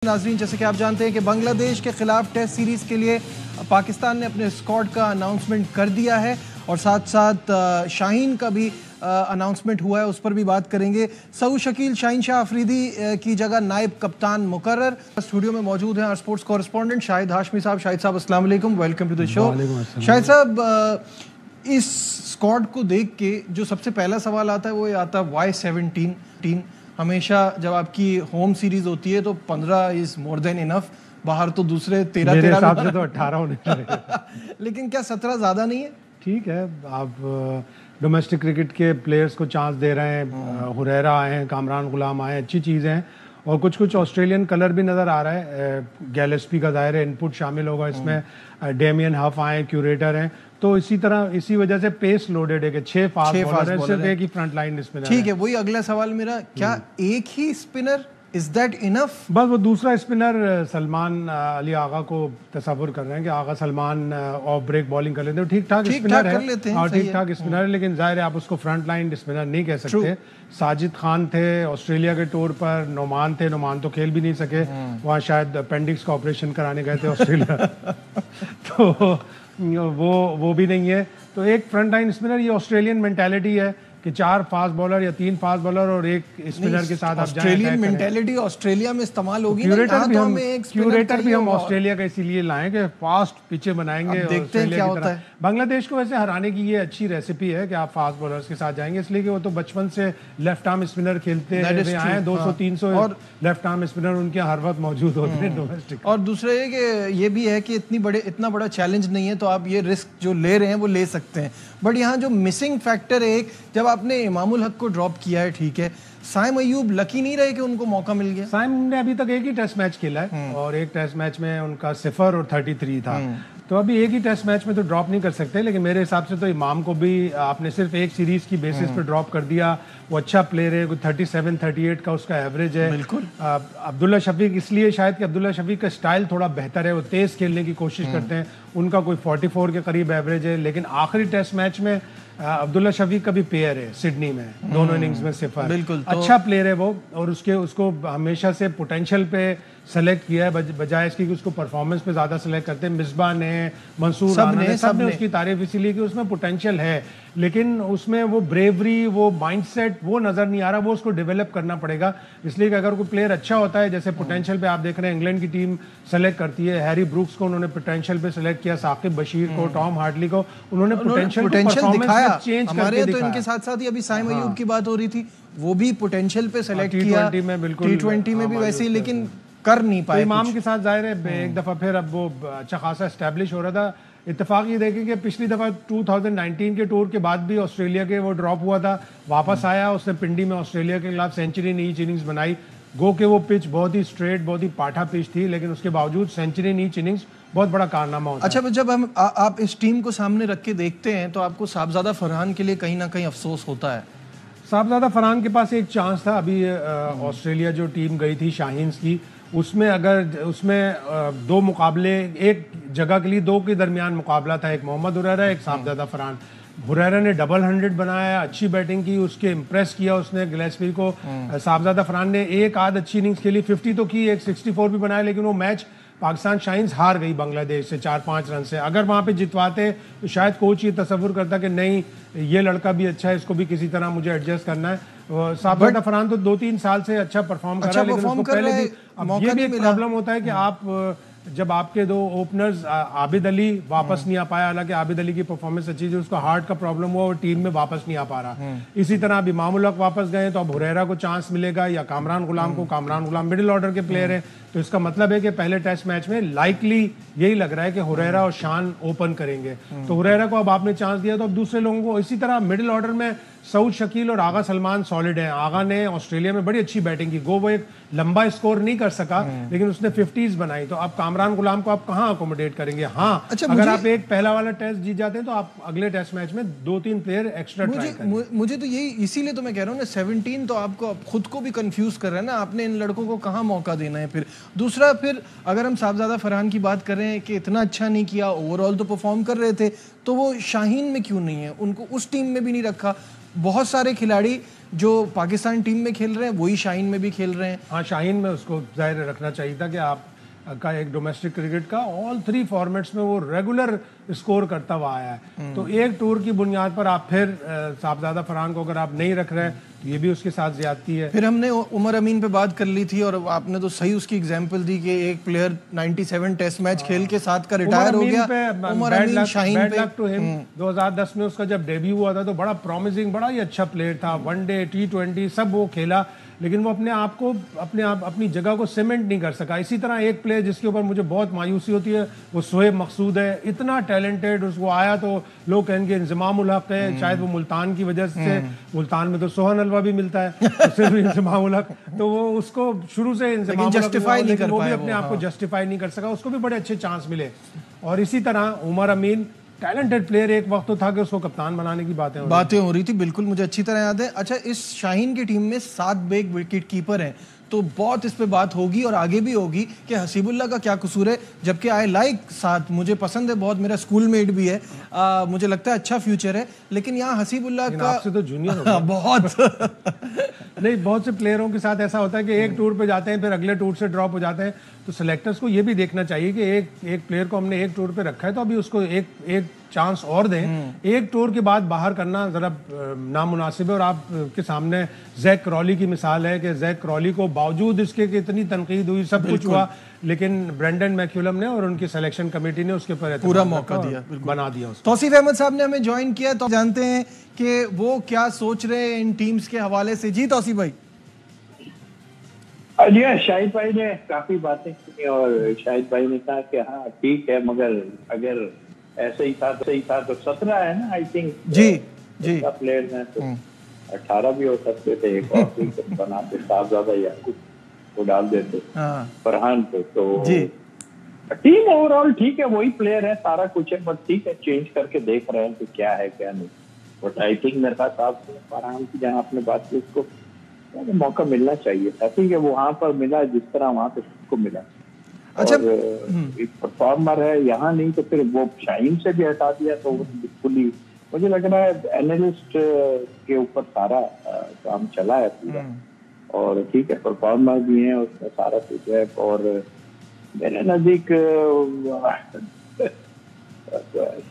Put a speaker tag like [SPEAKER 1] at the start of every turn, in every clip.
[SPEAKER 1] नाजरीन, जैसे कि आप जानते हैं कि बांग्लादेश के खिलाफ टेस्ट सीरीज़ के लिए पाकिस्तान ने अपने स्क्वाड का अनाउंसमेंट कर दिया है और साथ साथ शाहीन का भी अनाउंसमेंट हुआ है, उस पर भी बात करेंगे। सऊद शकील शाहीन शाह अफरीदी की जगह नायब कप्तान मुकर्रर। स्टूडियो में मौजूद हैं स्पोर्ट्स कॉरेस्पॉन्डेंट शाहिद हाशमी साहब। शाहिद साहब अस्सलाम वालेकुम, welcome to the show. Shahid साहब, इस स्क्वाड को देख के जो सबसे पहला सवाल आता है वो ये आता है Y17 हमेशा जब आपकी होम सीरीज होती है तो 15 इज मोर देन इनफ, बाहर तो दूसरे 13
[SPEAKER 2] से तो 18 होने चाहिए।
[SPEAKER 1] लेकिन क्या 17 ज्यादा नहीं है?
[SPEAKER 2] ठीक है, आप डोमेस्टिक क्रिकेट के प्लेयर्स को चांस दे रहे हैं। हुरैरा आए हैं, कामरान गुलाम आए हैं, अच्छी चीज़ें हैं और कुछ कुछ ऑस्ट्रेलियन कलर भी नज़र आ रहा है। गैलेस्पी का ज़ाहिर है इनपुट शामिल होगा इसमें। डेमियन हफ आए, क्यूरेटर हैं, तो इसी तरह इसी वजह से पेस लोडेड है कि 6 फास्ट बॉलर है, सिर्फ एक ही फ्रंट लाइन स्पिनर।
[SPEAKER 1] ठीक है, वही अगला सवाल मेरा, क्या एक ही स्पिनर इज दैट इनफ?
[SPEAKER 2] बस वो दूसरा स्पिनर सलमान अली आगा को तस्वुर कर रहे हैं कि आगा सलमान ऑफ ब्रेक बॉलिंग कर लेते हैं, ठीक ठाक स्पिनर है और ठीक ठाक स्पिनर है, लेकिन जाहिर है आप उसको फ्रंट लाइन स्पिनर नहीं कह सकते। साजिद खान थे ऑस्ट्रेलिया के टूर पर, नोमान थे, नोमान तो खेल भी नहीं सके, वहाँ शायद अपेंडिक्स का ऑपरेशन कराने गए थे ऑस्ट्रेलिया तो वो भी नहीं है। तो एक फ्रंट लाइन स्पिनर, ये ऑस्ट्रेलियन मेंटालिटी है कि 4 फास्ट बॉलर या 3 फास्ट बॉलर और एक स्पिनर के साथ आप
[SPEAKER 1] ऑस्ट्रेलियन मेंटालिटी ऑस्ट्रेलिया में इस्तेमाल होगी।
[SPEAKER 2] क्यूरेटर भी हम ऑस्ट्रेलिया का इसीलिए लाएं कि फास्ट पिचें बनाएंगे।
[SPEAKER 1] देखते हैं क्या होता है।
[SPEAKER 2] बांग्लादेश को वैसे हराने की ये अच्छी रेसिपी है कि आप फास्ट बॉलर्स के साथ जाएंगे, इसलिए कि वो तो बचपन से लेफ्ट आर्म स्पिनर खेलते हुए आए, 200-300 और लेफ्ट आर्म स्पिनर उनके हर वक्त मौजूद होते हैं डोमेस्टिक।
[SPEAKER 1] और दूसरा ये कि ये भी है कि इतना बड़ा चैलेंज नहीं है तो आप ये रिस्क जो ले रहे हैं वो ले सकते हैं। बट यहाँ जो मिसिंग फैक्टर है एक, जब आपने इमामुल हक को ड्रॉप किया है, ठीक है, साइम अयूब लकी नहीं रहे कि उनको मौका मिल गया।
[SPEAKER 2] साइम ने अभी तक एक ही टेस्ट मैच खेला है और एक टेस्ट मैच में उनका 0 और 33 था, तो अभी एक ही टेस्ट मैच में तो ड्रॉप नहीं कर सकते। लेकिन मेरे हिसाब से तो इमाम को भी आपने सिर्फ एक सीरीज की बेसिस पे ड्रॉप कर दिया। वो अच्छा प्लेयर है, 37-38 का उसका एवरेज है।
[SPEAKER 1] बिल्कुल।
[SPEAKER 2] अब्दुल्ला शफीक इसलिए शायद कि अब्दुल्ला शफीक का स्टाइल थोड़ा बेहतर है, वो तेज खेलने की कोशिश करते हैं, उनका कोई 44 के करीब एवरेज है। लेकिन आखिरी टेस्ट मैच में अब्दुल्ला शफीक का भी पेयर है सिडनी में, दोनों इनिंग्स में 0।
[SPEAKER 1] बिल्कुल, तो
[SPEAKER 2] अच्छा प्लेयर है वो और उसको हमेशा से पोटेंशियल पे सेलेक्ट किया है बजाय इसकी कि उसको परफॉर्मेंस पे ज्यादा सेलेक्ट करते हैं। मिसबा ने, मंसूर राना ने, सब ने उसकी तारीफ इसीलिए कि उसमें पोटेंशियल है, लेकिन उसमें वो ब्रेवरी, वो माइंडसेट वो नजर नहीं आ रहा, वो उसको डेवलप करना पड़ेगा। इसलिए कि अगर कोई प्लेयर अच्छा होता है, जैसे पोटेंशियल पे आप देख रहे हैं इंग्लैंड की टीम सेलेक्ट करती है, हैरी ब्रूक्स को उन्होंने पोटेंशियल पे सेलेक्ट किया, साकिब बशीर को, टॉम हार्टली को, उन्होंने पोटेंशियल
[SPEAKER 1] दिखाया। हमारे तो इनके साथ साथ ही अभी साइम अयूब की बात हो रही थी, वो भी पोटेंशियल पे सेलेक्ट किया T20 में भी वैसे ही, लेकिन कर नहीं पाए।
[SPEAKER 2] इमाम के साथ जाहिर है एक दफा फिर अब वो अच्छा खासा एस्टेब्लिश हो रहा था। इत्तेफाक ये देखें कि पिछली दफा 2019 के टूर के बाद भी ऑस्ट्रेलिया के वो ड्रॉप हुआ था, वापस आया, उसने पिंडी में ऑस्ट्रेलिया के खिलाफ सेंचुरी इन ईच इनिंग्स बनाई। गो के वो पिच बहुत ही स्ट्रेट, बहुत ही पाठा पिच थी, लेकिन उसके बावजूद सेंचुरी इन ईच इनिंग्स बहुत बड़ा कारनामा होता है।
[SPEAKER 1] अच्छा, जब हम आप इस टीम को सामने रख के देखते हैं तो आपको साहबजादा फरहान के लिए कहीं ना कहीं अफसोस होता है?
[SPEAKER 2] साहबजादा फरहान के पास एक चांस था। अभी ऑस्ट्रेलिया जो टीम गई थी शाहीन्स की, उसमें अगर उसमें 2 मुकाबले, एक जगह के लिए 2 के दरमियान मुकाबला था, एक मोहम्मद हुरैरा, एक साहबजादा फरहान। हुरैरा ने डबल 100 बनाया, अच्छी बैटिंग की, उसके इम्प्रेस किया उसने गिलेस्पी को। साहबजादा फरहान ने एक आध अच्छी इनिंग्स खेली, 50 तो की, एक 64 भी बनाया, लेकिन वो मैच पाकिस्तान शाहीन्स हार गई बांग्लादेश से 4-5 रन से। अगर वहाँ पे जितवाते तो शायद कोच ये तस्वुर करता कि नहीं ये लड़का भी अच्छा है, इसको भी किसी तरह मुझे एडजस्ट करना है। साहबजादा फरहान तो 2-3 साल से अच्छा परफॉर्म कर रहा है, लेकिन उसको पहले भी अब ये भी एक प्रॉब्लम होता है कि आप जब आपके 2 ओपनर्स, आबिद अली वापस नहीं आ पाया, हालांकि आबिद अली की परफॉर्मेंस अच्छी थी, उसका हार्ट का प्रॉब्लम हुआ और टीम में वापस नहीं आ पा रहा। इसी तरह अब इमामुल हक वापस गए तो अब हुरैरा को चांस मिलेगा या कामरान गुलाम को। कामरान गुलाम मिडिल ऑर्डर के प्लेयर हैं, तो इसका मतलब है कि पहले टेस्ट मैच में लाइकली यही लग रहा है कि हुरैरा और शान ओपन करेंगे। तो हुरैरा को अब आपने चांस दिया तो अब दूसरे लोगों को। इसी तरह मिडिल ऑर्डर में सऊद शकील और आगा सलमान सॉलिड हैं। आगा ने ऑस्ट्रेलिया में बड़ी अच्छी बैटिंग की, वो एक लंबा स्कोर नहीं कर सका, लेकिन उसने 50s बनाई। तो अब कामरान गुलाम को आप कहाँ अकोमोडेट करेंगे? हाँ, अच्छा, अगर आप एक पहला वाला टेस्ट जीत जाते हैं तो आप अगले टेस्ट मैच में 2-3 प्लेयर एक्स्ट्रा ट्राई करेंगे।
[SPEAKER 1] मुझे तो यही, इसीलिए तो मैं कह रहा हूँ ना, 17 तो आपको खुद को भी कंफ्यूज कर रहा है ना, आपने इन लड़कों को कहाँ मौका देना है। फिर दूसरा, फिर अगर हम साहबजादा फरहान की बात कर रहे हैं कि इतना अच्छा नहीं किया, ओवरऑल तो परफॉर्म कर रहे थे, तो वो शाहीन में क्यों नहीं है? उनको उस टीम में भी नहीं रखा। बहुत सारे खिलाड़ी जो पाकिस्तान टीम में खेल रहे हैं वही शाहीन में भी खेल रहे हैं।
[SPEAKER 2] हाँ, शाहीन में उसको जाहिर रखना चाहिए था कि आप का एक डोमेस्टिक क्रिकेट का ऑल 3 फॉर्मेट्स में वो रेगुलर स्कोर करता हुआ आया है। तो एक टूर की बुनियाद पर आप फिर साहबजादा फरहान को अगर आप नहीं रख रहे हैं तो ये भी उसके साथ ज्यादती है।
[SPEAKER 1] फिर हमने उमर अमीन पे बात कर ली थी और आपने तो सही उसकी एग्जांपल दी कि एक प्लेयर 97 टेस्ट मैच खेल के 7 का रिटायर हो गया।
[SPEAKER 2] उमर अमीन शाहीन पे बैड लक टू हिम। 2010 में उसका जब डेब्यू हुआ था तो बड़ा प्रॉमिसिंग, बड़ा ही अच्छा प्लेयर था, वनडे T20 सब वो खेला, लेकिन वो अपनी जगह को सीमेंट नहीं कर सका। इसी तरह एक प्लेयर जिसके ऊपर मुझे बहुत मायूसी होती है वो शोएब मकसूद है। इतना टैलेंटेड, उसको आया तो लोग कहेंगे इंजमाम उल हक है, शायद वो मुल्तान की वजह से, मुल्तान में तो सोहन हलवा भी मिलता है, उससे भी इंजमाम उल हक, तो वो उसको शुरू से इंजमाम
[SPEAKER 1] जस्टिफाई नहीं कर पाया,
[SPEAKER 2] वो भी अपने आप को जस्टिफाई नहीं कर सका, उसको भी बड़े अच्छे चांस मिले। और इसी तरह उमर अमीन टैलेंटेड प्लेयर, एक वक्त तो था कि उसको कप्तान बनाने की बातें
[SPEAKER 1] हो रही थी, बिल्कुल मुझे अच्छी तरह याद है। अच्छा, इस शाहीन की टीम में 7 बेग विकेट कीपर हैं, तो बहुत इस पे बात होगी और आगे भी होगी कि हसीबुल्लाह का क्या कसूर है, जबकि आई लाइक 7, मुझे पसंद है बहुत, मेरा स्कूल मेट भी है, मुझे लगता है अच्छा फ्यूचर है, लेकिन यहाँ हसीबुल्लाह का
[SPEAKER 2] आपसे तो जूनियर हो गया।
[SPEAKER 1] बहुत
[SPEAKER 2] नहीं, बहुत से प्लेयरों के साथ ऐसा होता है कि एक टूर पे जाते हैं फिर अगले टूर से ड्रॉप हो जाते हैं, तो सिलेक्टर्स को ये भी देखना चाहिए कि एक प्लेयर को हमने एक टूर पे रखा है तो अभी उसको एक चांस और दें। एक टूर के बाद बाहर करना जरा नामुनासिब है। और आपके सामने जैक क्रॉली की मिसाल है कि जैक क्रॉली को बावजूद इसके कि इतनी तनकीद हुई, सब कुछ हुआ, लेकिन ब्रेंडन मैक्यूलम ने और उनकी सिलेक्शन कमेटी ने उसके ऊपर
[SPEAKER 1] पूरा मौका दिया,
[SPEAKER 2] बना दिया उसको।
[SPEAKER 1] तौसीफ अहमद साहब ने हमें ज्वाइन किया, तो जानते हैं कि वो क्या सोच रहे हैं इन टीम्स के हवाले से। जी तौसीफ भाई।
[SPEAKER 3] जी, शाहिद भाई ने काफी बातें की और शाहिद भाई ने कहा कि हाँ ठीक है, मगर अगर ऐसे ही था तो 17 है ना, आई थिंक
[SPEAKER 1] जी
[SPEAKER 3] प्लेयर हैं तो 18 भी हो सकते थे, एक और बनाते साहबजादा या कुछ को डाल देते फरहान पे, तो टीम ओवरऑल ठीक है, वही प्लेयर है, सारा कुछ है, बट ठीक है, चेंज करके देख रहे हैं कि क्या है क्या नहीं। बट आई थिंक मेरे साहब फरहान की जहाँ आपने बात की उसको मौका मिलना चाहिए था, ठीक है, वो वहां पर मिला जिस तरह वहां पे सबको मिला।
[SPEAKER 1] अच्छा,
[SPEAKER 3] एक परफॉर्मर है, यहाँ नहीं तो फिर वो शाहीन से भी हटा दिया, तो बिल्कुल ही मुझे लग रहा है एनालिस्ट के ऊपर सारा काम चला है पूरा, और ठीक है, परफॉर्मर भी है, उसका सारा कुछ है, और मेरे नजदीक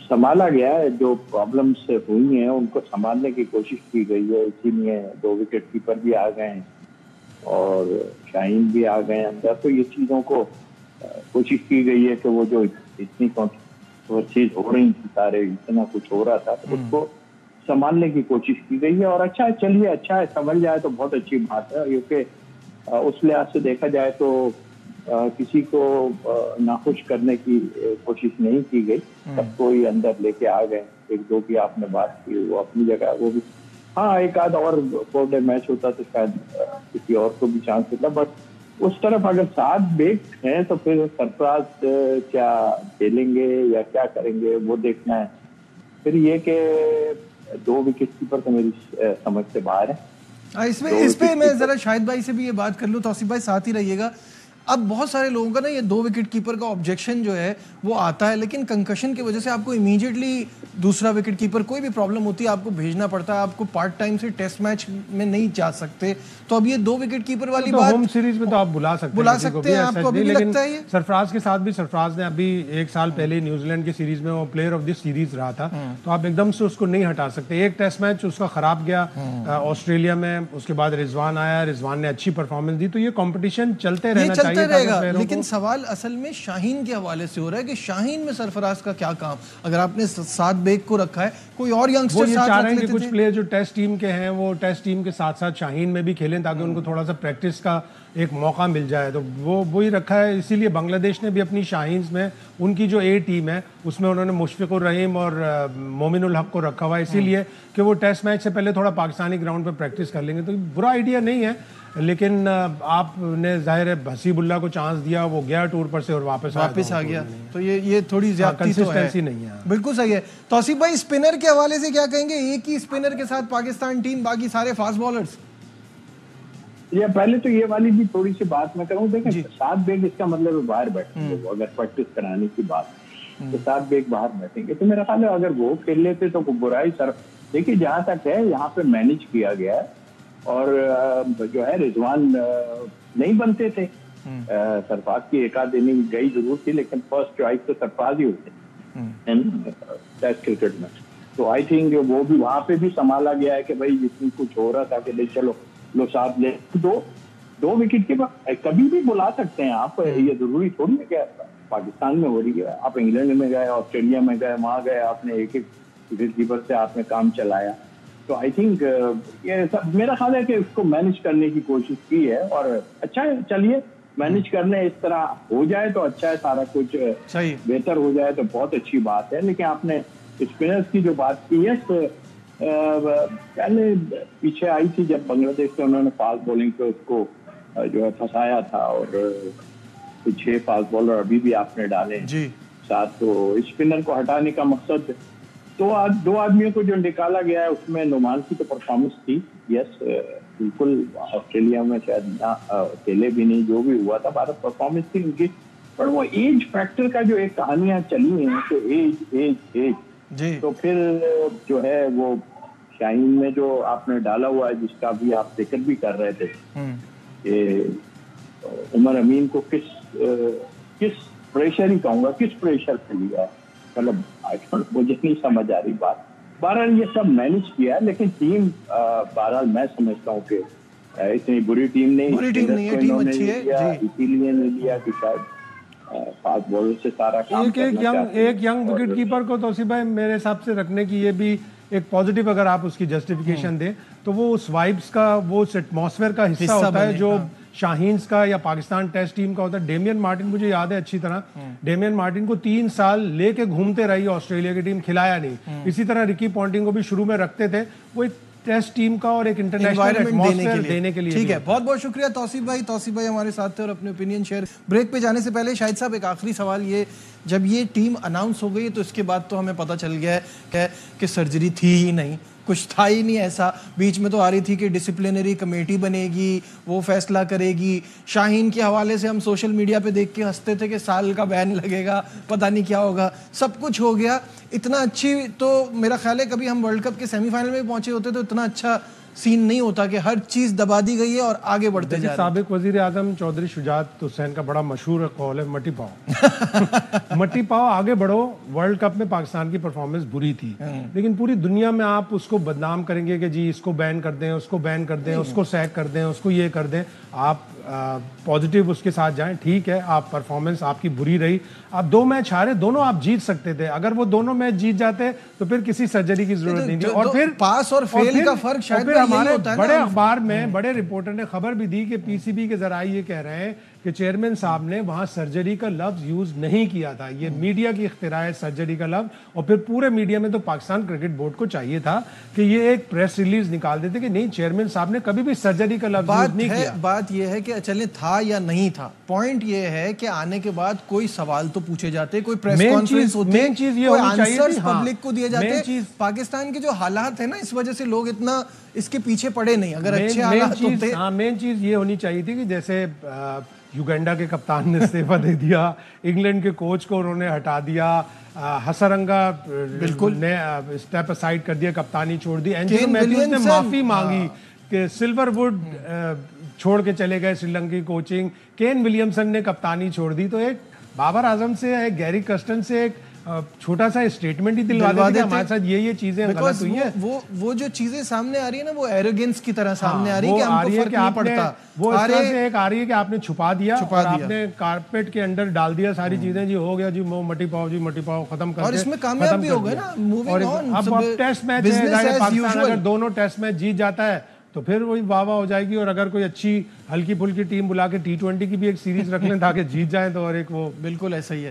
[SPEAKER 3] संभाला गया है, जो प्रॉब्लम्स हुई हैं उनको संभालने की कोशिश की गई है, इसीलिए 2 विकेट कीपर भी आ गए हैं और शाहीन भी आ गए अंदर, तो ये चीजों को कोशिश की गई है कि वो जो इतनी चीज हो रही थी, सारे इतना कुछ हो रहा था, तो उसको संभालने की कोशिश की गई है। और अच्छा है, चलिए अच्छा है, संभल जाए तो बहुत अच्छी बात है, क्योंकि उस लिहाज से देखा जाए तो किसी को नाखुश करने की कोशिश नहीं की गई, सबको ही अंदर लेके आ गए। 1-2 की आपने बात की, वो अपनी जगह, वो भी हाँ, एक आध और 4 डे मैच होता तो शायद किसी और को भी चांस मिलता, बट उस तरफ अगर 7 बेग हैं तो फिर सरफराज क्या खेलेंगे या क्या करेंगे वो देखना है। फिर ये कि 2 विकेट कीपर तो मेरी समझ से बाहर है।
[SPEAKER 1] इस पे मैं जरा शाहिद भाई से भी ये बात कर लूँ, तौसीफ भाई साथ ही रहिएगा। अब बहुत सारे लोगों का ना ये 2 विकेट कीपर का ऑब्जेक्शन जो है वो आता है, लेकिन कंकशन की वजह से आपको इमीडिएटली दूसरा विकेट कीपर, कोई भी प्रॉब्लम होती है, आपको भेजना पड़ता है, आपको पार्ट टाइम से टेस्ट मैच में नहीं जा सकते, तो अब ये 2 विकेट कीपर वाली बात
[SPEAKER 2] होम सीरीज में तो आप बुला सकते हैं,
[SPEAKER 1] आपको अभी भी लगता है ये?
[SPEAKER 2] सरफराज के साथ भी, सरफराज ने अभी 1 साल पहले न्यूजीलैंड की सीरीज में वो प्लेयर ऑफ दिस सीरीज रहा था, तो आप एकदम से उसको नहीं हटा सकते। एक टेस्ट मैच उसका खराब गया ऑस्ट्रेलिया में, उसके बाद रिजवान आया, रिजवान ने अच्छी परफॉर्मेंस दी, तो ये कॉम्पिटिशन चलते रहना चाहिए।
[SPEAKER 1] लेकिन सवाल असल में शाहीन के हवाले से हो रहा है कि शाहीन में सरफराज का क्या काम, अगर आपने 7 बेग को रखा है, कोई और यंगस्टर साथ रख लेते थे।
[SPEAKER 2] कुछ प्लेयर जो टेस्ट टीम के हैं वो टेस्ट टीम के साथ साथ शाहीन में भी खेलें ताकि उनको थोड़ा सा प्रैक्टिस का एक मौका मिल जाए, तो वो ही रखा है। इसीलिए बांग्लादेश ने भी अपनी शाहीन में उनकी जो ए टीम है उसमें उन्होंने मुशफिकुर रहीम और मोमिनुल हक को रखा हुआ है, इसीलिए कि वो टेस्ट मैच से पहले थोड़ा पाकिस्तानी ग्राउंड पर प्रैक्टिस कर लेंगे, तो बुरा आइडिया नहीं है। लेकिन आपने जाहिर है हसीबुल्लाह को चांस दिया, वो गया टूर पर से और वापस
[SPEAKER 1] आ गया, तो ये थोड़ी ज्यादती तो है।
[SPEAKER 2] नहीं है,
[SPEAKER 1] बिल्कुल सही है। तौसीफ भाई, स्पिनर के हवाले से क्या कहेंगे? एक ही स्पिनर के साथ पाकिस्तान टीम, बाकी सारे फास्ट बॉलर्स।
[SPEAKER 3] ये पहले तो ये वाली भी थोड़ी सी बात मैं करूँ, देखें 7 बेग इसका मतलब बाहर बैठेंगे, अगर प्रैक्टिस कराने की बात तो 7 बेग बाहर बैठेंगे, तो मेरा ख्याल है अगर वो खेल लेते तो बुराई सर, देखिए जहाँ तक है यहाँ पे मैनेज किया गया है और जो है रिजवान नहीं बनते थे। सरफराज की एक आध इनिंग गई जरूर थी, लेकिन फर्स्ट चॉइस तो सरफराज ही होते टेस्ट क्रिकेट में। तो आई थिंक वो भी वहां पे भी संभाला गया है कि भाई जिसमें कुछ हो रहा था कि भाई चलो लो साथ ले, दो विकेट के बाद कभी भी बुला सकते हैं आप। ये जरूरी थोड़ी है कि पाकिस्तान में हो रही है, आप इंग्लैंड में गए, ऑस्ट्रेलिया में गए, वहां गए, आपने एक एक विकेट कीपर से आपने काम चलाया। तो आई थिंक ये सब मेरा ख्याल है कि उसको मैनेज करने की कोशिश की है और अच्छा है। चलिए मैनेज करने इस तरह हो जाए तो अच्छा है, सारा कुछ
[SPEAKER 1] सही
[SPEAKER 3] बेहतर हो जाए तो बहुत अच्छी बात है। लेकिन आपने स्पिनर्स की जो बात की है, पहले पीछे आई थी जब बांग्लादेश से उन्होंने फास्ट बॉलिंग पे उसको जो है फंसाया था, और 6 फास्ट बॉलर अभी भी आपने डाले
[SPEAKER 1] जी
[SPEAKER 3] साथ। तो स्पिनर को हटाने का मकसद दो आदमियों को जो निकाला गया है उसमें नुमान की तो परफॉर्मेंस थी, यस बिल्कुल। ऑस्ट्रेलिया में शायद ना अकेले भी नहीं, जो भी हुआ था भारत परफॉर्मेंस थी उनकी। पर वो एज फैक्टर का जो एक कहानियां चली हैं तो एज
[SPEAKER 1] जी,
[SPEAKER 3] तो फिर जो है वो शाहीन में जो आपने डाला हुआ है, जिसका भी आप जिक्र भी कर रहे थे कि उमर अमीन को किस प्रेशर ही कहूंगा, किस प्रेशर से लिया, मतलब मुझे नहीं समझ आ रही बात। बहरहाल ये सब मैनेज किया है, लेकिन टीम बहरहाल मैं समझता हूँ कि इतनी बुरी टीम नहीं है, टीम अच्छी है, इसीलिए नहीं लिया कि शायद फास्ट बॉलर से सारा काम
[SPEAKER 2] एक यंग विकेट कीपर को तौसीफ भाई मेरे हिसाब से रखने की ये भी एक पॉजिटिव, अगर आप उसकी जस्टिफिकेशन दें तो वो उस वाइब्स का, वो उस एटमॉस्फेयर का हिस्सा होता है जो शाहीन्स का या पाकिस्तान टेस्ट टीम का होता है। डेमियन मार्टिन, मुझे याद है अच्छी तरह, डेमियन मार्टिन को 3 साल लेके घूमते रही ऑस्ट्रेलिया की टीम, खिलाया नहीं। इसी तरह रिकी पॉन्टिंग को भी शुरू में रखते थे, वो एक टेस्ट टीम का और एक इंटरनेशनल एटमॉस्फेयर देने के लिए।
[SPEAKER 1] ठीक है, बहुत बहुत शुक्रिया तौसीफ भाई हमारे साथ थे और अपने ओपिनियन शेयर। ब्रेक पे जाने से पहले शाहिद साहब एक आखिरी सवाल, ये जब ये टीम अनाउंस हो गई तो इसके बाद तो हमें पता चल गया है कि सर्जरी थी ही नहीं, कुछ था ही नहीं ऐसा। बीच में तो आ रही थी कि डिसिप्लिनरी कमेटी बनेगी, वो फैसला करेगी। शाहीन के हवाले से हम सोशल मीडिया पे देख के हंसते थे कि साल का बैन लगेगा, पता नहीं क्या होगा, सब कुछ हो गया। इतना अच्छी तो मेरा ख्याल है कभी हम वर्ल्ड कप के सेमीफाइनल में पहुंचे होते तो इतना अच्छा सीन नहीं होता कि हर चीज दबा दी गई है और आगे बढ़ते जा रहे हैं।
[SPEAKER 2] साबिक वजीर आजम चौधरी शुजात हुसैन का बड़ा मशहूर कौल है, मटी पाओ मटी पाओ, आगे बढ़ो। वर्ल्ड कप में पाकिस्तान की परफॉर्मेंस बुरी थी, लेकिन पूरी दुनिया में आप उसको बदनाम करेंगे कि जी इसको बैन कर दें, उसको बैन कर दें, उसको सैक कर दें, उसको ये कर दें। आप पॉजिटिव उसके साथ जाएं, ठीक है, आप परफॉर्मेंस आपकी बुरी रही, आप 2 मैच हारे, दोनों आप जीत सकते थे। अगर वो दोनों मैच जीत जाते तो फिर किसी सर्जरी की जरूरत नहीं थी। और फिर
[SPEAKER 1] पास और फेल का फर्क शायद
[SPEAKER 2] हमारे बड़े अखबार में बड़े रिपोर्टर ने खबर भी दी कि पीसीबी के जराये ये कह रहे हैं कि चेयरमैन साहब ने वहां सर्जरी का लफ्ज यूज नहीं किया था, ये मीडिया की इख्तिरा है सर्जरी का लफ्ज। और फिर पूरे मीडिया में तो पाकिस्तान क्रिकेट बोर्ड को चाहिए था कि ये एक प्रेस रिलीज निकाल देते कि नहीं, चेयरमैन साहब ने कभी भी सर्जरी का लफ्ज यूज नहीं किया।
[SPEAKER 1] बात ये है कि चले था या नहीं था, पॉइंट ये है कि आने के बाद कोई सवाल तो पूछे जाते, कोई प्रेस कॉन्फ्रेंस होती,
[SPEAKER 2] मेन चीज ये होनी चाहिए थी,
[SPEAKER 1] पब्लिक को दिए जाते। पाकिस्तान के जो हालात है ना, इस वजह से लोग इतना इसके पीछे पड़े नहीं। अगर अच्छे हालात होते,
[SPEAKER 2] मेन चीज ये होनी चाहिए थी कि जैसे युगांडा के कप्तान ने इस्तीफा दे दिया, इंग्लैंड के कोच को उन्होंने हटा दिया, हसरंगा बिल्कुल ने स्टेप असाइड कर दिया, कप्तानी छोड़ दी, एंजेलो मैथ्यूज ने माफी मांगी कि सिल्वरवुड छोड़ के चले गए श्रीलंकी कोचिंग, केन विलियमसन ने कप्तानी छोड़ दी। तो एक बाबर आजम से, एक गैरी कर्स्टन से एक छोटा सा स्टेटमेंट ही दिलवा देते हमारे साथ ये चीजें गलत हुई है।
[SPEAKER 1] वो जो चीजें सामने आ रही है ना, वो एरोगेंस की तरह सामने आ रही है कि हमको फर्क नहीं पड़ता।
[SPEAKER 2] वो इस तरह से एक आ रही है कि आपने छुपा दिया और आपने कारपेट के अंदर डाल दिया सारी चीजें, जी हो गया जी, मटी पाओ खत्म कर,
[SPEAKER 1] और इसमें कामयाब भी हो गए ना, मूविंग ऑन।
[SPEAKER 2] अब टेस्ट मैच है, पाकिस्तान अगर दोनों टेस्ट मैच जीत जाता है तो फिर वही वाह हो जाएगी। और अगर कोई अच्छी हल्की फुल्की टीम बुला के T20 की भी एक सीरीज रख लें ताकि जीत जाए तो, और एक वो
[SPEAKER 1] बिल्कुल ऐसा ही है।